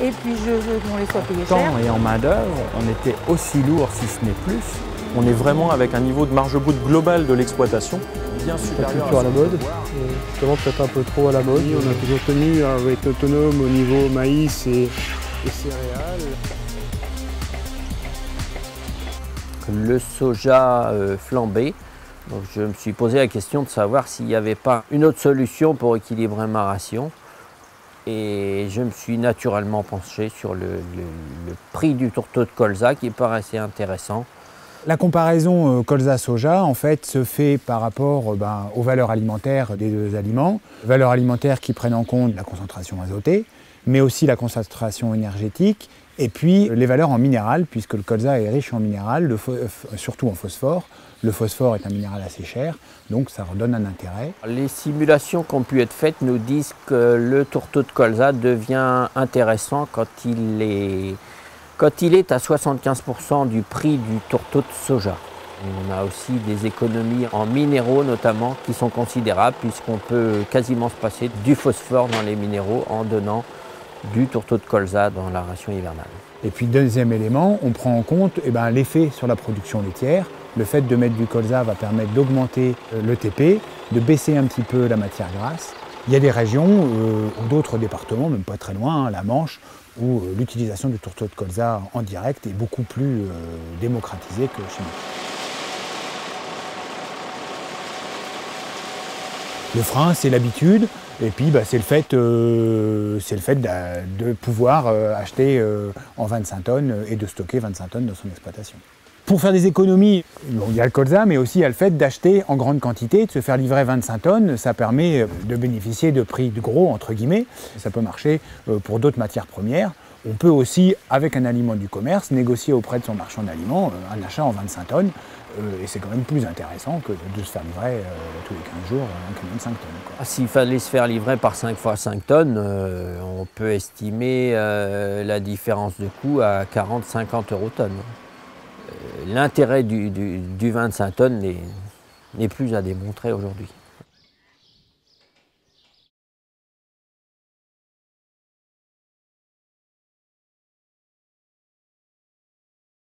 et puis je veux qu'on les soit payés En cher. temps et en main d'œuvre, on était aussi lourd si ce n'est plus. On est vraiment avec un niveau de marge brute globale de l'exploitation bien supérieur à la mode. Justement peut-être un peu trop à la mode. Oui, on a toujours tenu à être autonome au niveau maïs et céréales. Le soja flambé. Donc je me suis posé la question de savoir s'il n'y avait pas une autre solution pour équilibrer ma ration. Et je me suis naturellement penché sur le prix du tourteau de colza qui paraissait intéressant. La comparaison colza-soja en fait se fait par rapport aux valeurs alimentaires des deux aliments. Valeurs alimentaires qui prennent en compte la concentration azotée, mais aussi la concentration énergétique, et puis les valeurs en minéral, puisque le colza est riche en minéral, surtout en phosphore. Le phosphore est un minéral assez cher, donc ça redonne un intérêt. Les simulations qui ont pu être faites nous disent que le tourteau de colza devient intéressant quand il est à 75% du prix du tourteau de soja. On a aussi des économies en minéraux notamment qui sont considérables puisqu'on peut quasiment se passer du phosphore dans les minéraux en donnant du tourteau de colza dans la ration hivernale. Et puis deuxième élément, on prend en compte l'effet sur la production laitière. Le fait de mettre du colza va permettre d'augmenter le TP, de baisser un petit peu la matière grasse. Il y a des régions ou d'autres départements, même pas très loin, la Manche, où l'utilisation du tourteau de colza en direct est beaucoup plus démocratisée que chez nous. Le frein, c'est l'habitude, et puis c'est le fait de pouvoir acheter en 25 tonnes et de stocker 25 tonnes dans son exploitation. Pour faire des économies, il y a le colza, mais aussi il y a le fait d'acheter en grande quantité, de se faire livrer 25 tonnes. Ça permet de bénéficier de prix de gros, entre guillemets. Ça peut marcher pour d'autres matières premières. On peut aussi, avec un aliment du commerce, négocier auprès de son marchand d'aliments un achat en 25 tonnes. Et c'est quand même plus intéressant que de se faire livrer tous les 15 jours un camion de 5 tonnes. S'il fallait se faire livrer par 5 fois 5 tonnes, on peut estimer la différence de coût à 40-50 € tonne. L'intérêt du 25 tonnes n'est plus à démontrer aujourd'hui.